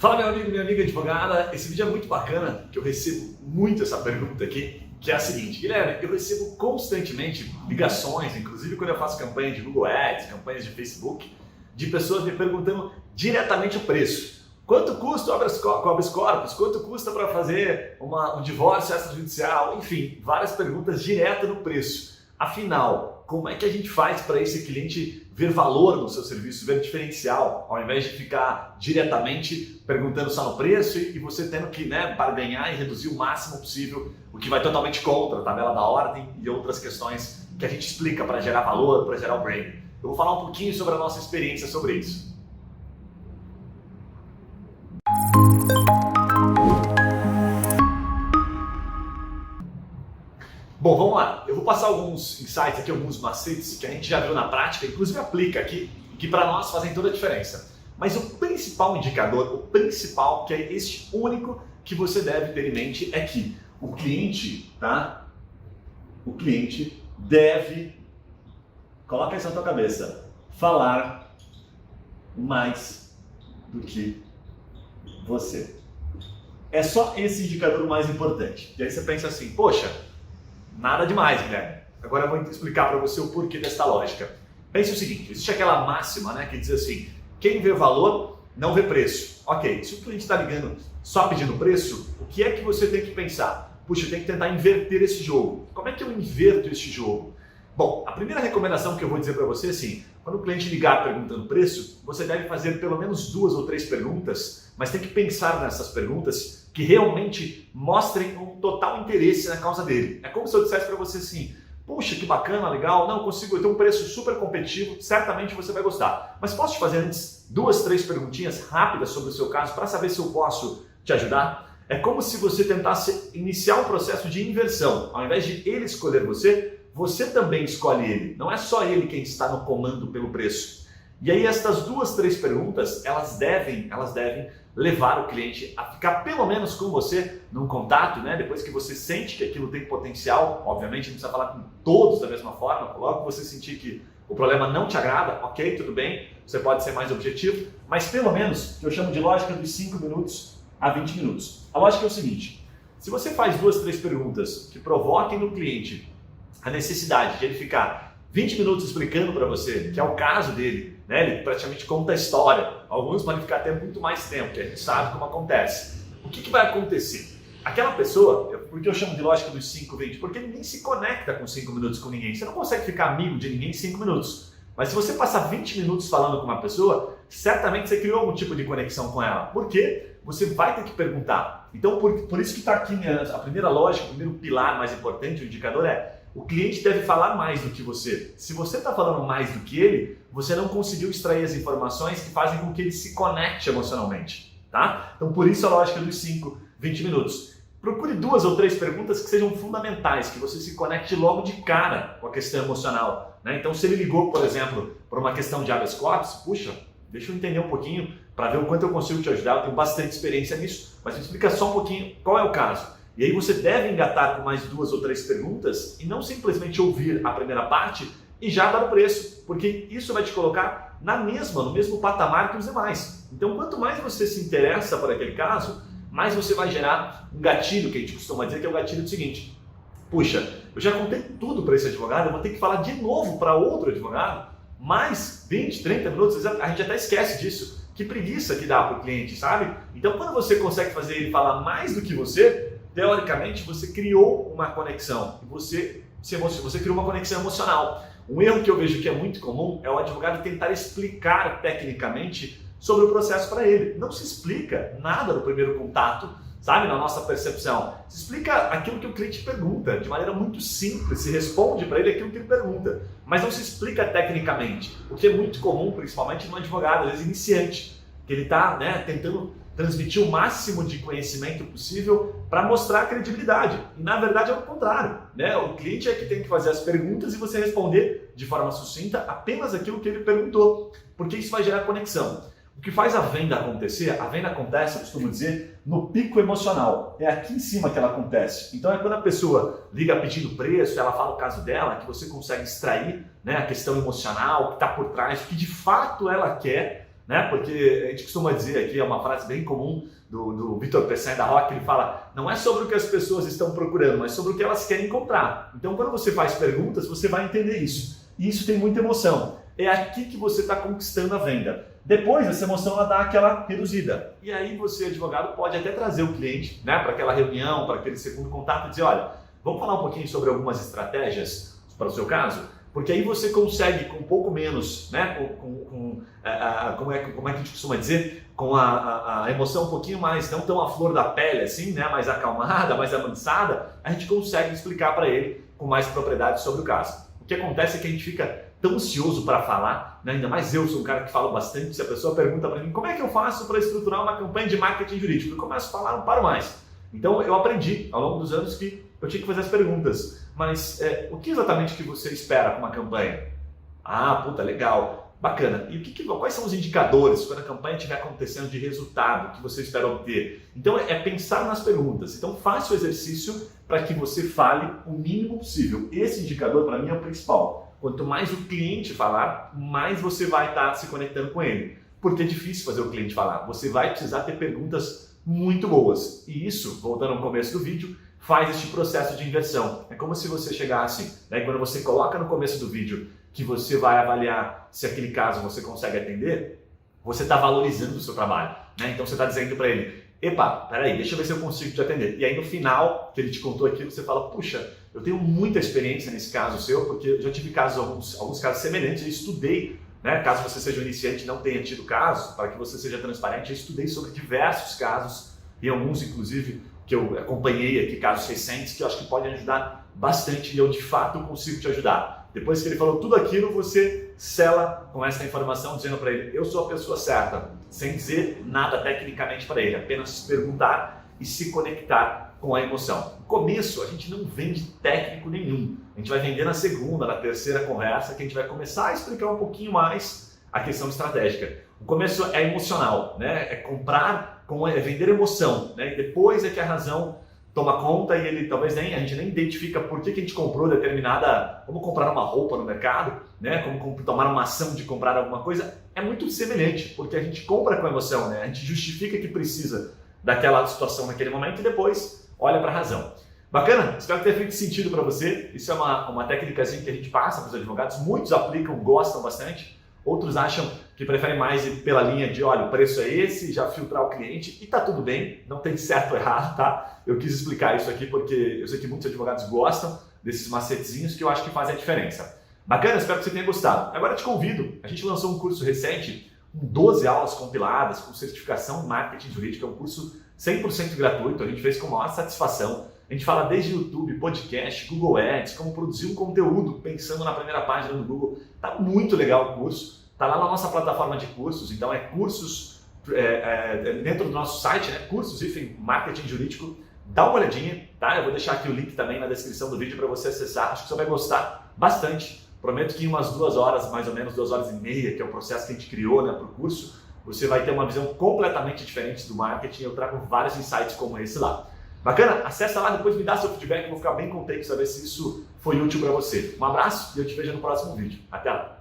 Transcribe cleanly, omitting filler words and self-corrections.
Fala meu amigo, minha amiga advogada, esse vídeo é muito bacana, que eu recebo muito essa pergunta aqui, que é a seguinte: Guilherme, eu recebo constantemente ligações, inclusive quando eu faço campanha de Google Ads, campanhas de Facebook, de pessoas me perguntando diretamente o preço. Quanto custa o habeas corpus? Quanto custa para fazer um divórcio extrajudicial? Enfim, várias perguntas direto no preço. Afinal, como é que a gente faz para esse cliente ver valor no seu serviço, ver diferencial, ao invés de ficar diretamente perguntando só no preço e você tendo que barganhar e reduzir o máximo possível, o que vai totalmente contra a tabela da ordem e outras questões que a gente explica para gerar valor, para gerar o branding. Eu vou falar um pouquinho sobre a nossa experiência sobre isso. Bom, vamos lá. Eu vou passar alguns insights aqui, alguns macetes que a gente já viu na prática, inclusive aplica aqui, que para nós fazem toda a diferença. Mas o principal indicador, o principal, que é este único que você deve ter em mente, é que o cliente, tá? O cliente deve, coloca isso na tua cabeça, falar mais do que você. É só esse indicador o mais importante. E aí você pensa assim, poxa, nada demais, Guilherme. Agora eu vou explicar para você o porquê desta lógica. Pense o seguinte, existe aquela máxima que diz assim, quem vê valor não vê preço. Ok, se o cliente está ligando só pedindo preço, o que é que você tem que pensar? Puxa, eu tenho que tentar inverter esse jogo. Como é que eu inverto esse jogo? Bom, a primeira recomendação que eu vou dizer para você é assim, quando o cliente ligar perguntando preço, você deve fazer pelo menos 2 ou 3 perguntas, mas tem que pensar nessas perguntas que realmente mostrem um total interesse na causa dele. É como se eu dissesse para você assim, puxa, que bacana, legal, não consigo, eu tenho um preço super competitivo, certamente você vai gostar. Mas posso te fazer antes 2, 3 perguntinhas rápidas sobre o seu caso para saber se eu posso te ajudar? É como se você tentasse iniciar um processo de inversão. Ao invés de ele escolher você também escolhe ele. Não é só ele quem está no comando pelo preço. E aí estas 2, 3 perguntas, elas devem levar o cliente a ficar pelo menos com você num contato, depois que você sente que aquilo tem potencial. Obviamente não precisa falar com todos da mesma forma, logo que você sentir que o problema não te agrada, ok, tudo bem, você pode ser mais objetivo, mas pelo menos, que eu chamo de lógica dos 5 minutos a 20 minutos. A lógica é o seguinte, se você faz 2, 3 perguntas que provoquem no cliente a necessidade de ele ficar 20 minutos explicando para você, que é o caso dele, ele praticamente conta a história, alguns podem ficar até muito mais tempo, que a gente sabe como acontece. O que vai acontecer? Aquela pessoa, porque eu chamo de lógica dos 5, 20, porque ninguém se conecta com 5 minutos com ninguém, você não consegue ficar amigo de ninguém em 5 minutos. Mas se você passar 20 minutos falando com uma pessoa, certamente você criou algum tipo de conexão com ela. Por quê? Você vai ter que perguntar. Então, por isso que está aqui a primeira lógica, o primeiro pilar mais importante, o indicador é: o cliente deve falar mais do que você. Se você está falando mais do que ele, você não conseguiu extrair as informações que fazem com que ele se conecte emocionalmente. Tá? Então, por isso a lógica dos 5, 20 minutos. Procure 2 ou 3 perguntas que sejam fundamentais, que você se conecte logo de cara com a questão emocional. Então, se ele ligou, por exemplo, por uma questão de habeas corpus, puxa, deixa eu entender um pouquinho para ver o quanto eu consigo te ajudar, eu tenho bastante experiência nisso, mas me explica só um pouquinho qual é o caso. E aí você deve engatar com mais 2 ou 3 perguntas e não simplesmente ouvir a primeira parte e já dar o preço, porque isso vai te colocar no mesmo patamar que os demais. Então, quanto mais você se interessa por aquele caso, mais você vai gerar um gatilho, que a gente costuma dizer que é o gatilho do seguinte: puxa, eu já contei tudo para esse advogado, eu vou ter que falar de novo para outro advogado, mais 20, 30 minutos, a gente até esquece disso. Que preguiça que dá para o cliente, sabe? Então, quando você consegue fazer ele falar mais do que você, teoricamente, você criou uma conexão e você criou uma conexão emocional. Um erro que eu vejo que é muito comum é o advogado tentar explicar tecnicamente sobre o processo para ele. Não se explica nada no primeiro contato, sabe, na nossa percepção. Se explica aquilo que o cliente pergunta, de maneira muito simples, se responde para ele aquilo que ele pergunta, mas não se explica tecnicamente, o que é muito comum, principalmente no advogado, às vezes iniciante, que ele está tentando transmitir o máximo de conhecimento possível para mostrar credibilidade. E na verdade é o contrário. O cliente é que tem que fazer as perguntas e você responder de forma sucinta apenas aquilo que ele perguntou, porque isso vai gerar conexão. O que faz a venda acontecer, a venda acontece, eu costumo dizer, no pico emocional. É aqui em cima que ela acontece. Então é quando a pessoa liga pedindo preço, ela fala o caso dela, que você consegue extrair a questão emocional que está por trás, o que de fato ela quer, né? Porque a gente costuma dizer aqui, é uma frase bem comum do Vitor Peçanha da Rock, ele fala, não é sobre o que as pessoas estão procurando, mas sobre o que elas querem encontrar. Então, quando você faz perguntas, você vai entender isso. E isso tem muita emoção. É aqui que você está conquistando a venda. Depois, essa emoção ela dá aquela reduzida. E aí você, advogado, pode até trazer o cliente, né, para aquela reunião, para aquele segundo contato e dizer, olha, vamos falar um pouquinho sobre algumas estratégias para o seu caso? Porque aí você consegue com um pouco menos, né, como é que a gente costuma dizer, com a emoção um pouquinho mais, não tão à flor da pele assim, né, mais acalmada, mais amansada, a gente consegue explicar para ele com mais propriedade sobre o caso. O que acontece é que a gente fica tão ansioso para falar, né? Ainda mais eu sou um cara que fala bastante, se a pessoa pergunta para mim como é que eu faço para estruturar uma campanha de marketing jurídico, eu começo a falar, não paro mais. Então eu aprendi ao longo dos anos que eu tinha que fazer as perguntas, mas o que exatamente que você espera com uma campanha? Ah, puta, legal, bacana. E quais são os indicadores quando a campanha estiver acontecendo de resultado que você espera obter? Então é pensar nas perguntas. Então faça o exercício para que você fale o mínimo possível. Esse indicador para mim é o principal. Quanto mais o cliente falar, mais você vai estar se conectando com ele. Porque é difícil fazer o cliente falar. Você vai precisar ter perguntas muito boas. E isso, voltando ao começo do vídeo, faz este processo de inversão. É como se você chegasse, né, quando você coloca no começo do vídeo que você vai avaliar se aquele caso você consegue atender, você está valorizando o seu trabalho. Né? Então você está dizendo para ele, epa, peraí, deixa eu ver se eu consigo te atender. E aí no final, que ele te contou aquilo, você fala, puxa, eu tenho muita experiência nesse caso seu, porque eu já tive casos, alguns casos semelhantes, eu estudei, né? Caso você seja um iniciante e não tenha tido casos, para que você seja transparente, eu estudei sobre diversos casos, e alguns inclusive que eu acompanhei aqui, casos recentes, que eu acho que podem ajudar bastante e eu de fato consigo te ajudar. Depois que ele falou tudo aquilo, você sela com essa informação dizendo para ele, eu sou a pessoa certa, sem dizer nada tecnicamente para ele, apenas perguntar e se conectar com a emoção. No começo, a gente não vende técnico nenhum. A gente vai vender na segunda, na terceira conversa, que a gente vai começar a explicar um pouquinho mais a questão estratégica. O começo é emocional, né? É comprar, é vender emoção, né? E depois é que a razão toma conta e ele talvez a gente nem identifica por que a gente comprou determinada, como comprar uma roupa no mercado, né? Como tomar uma ação de comprar alguma coisa, é muito semelhante, porque a gente compra com emoção, né? A gente justifica que precisa daquela situação naquele momento e depois olha para a razão. Bacana? Espero ter feito sentido para você. Isso é uma técnicazinha que a gente passa para os advogados, muitos aplicam, gostam bastante, outros acham que preferem mais ir pela linha de, olha, o preço é esse, já filtrar o cliente e tá tudo bem, não tem certo ou errado, tá? Eu quis explicar isso aqui porque eu sei que muitos advogados gostam desses macetezinhos que eu acho que fazem a diferença. Bacana? Espero que você tenha gostado. Agora eu te convido, a gente lançou um curso recente, com 12 aulas compiladas, com certificação em marketing jurídico, é um curso 100% gratuito, a gente fez com a maior satisfação. A gente fala desde YouTube, podcast, Google Ads, como produzir um conteúdo pensando na primeira página do Google. Tá muito legal o curso, tá lá na nossa plataforma de cursos, então é cursos dentro do nosso site, né? Cursos, enfim, marketing jurídico. Dá uma olhadinha, tá? Eu vou deixar aqui o link também na descrição do vídeo para você acessar, acho que você vai gostar bastante. Prometo que em umas 2 horas, mais ou menos 2 horas e meia, que é o processo que a gente criou, né, para o curso, você vai ter uma visão completamente diferente do marketing. Eu trago vários insights como esse lá. Bacana? Acessa lá, depois me dá seu feedback, eu vou ficar bem contente de saber se isso foi útil para você. Um abraço e eu te vejo no próximo vídeo. Até lá!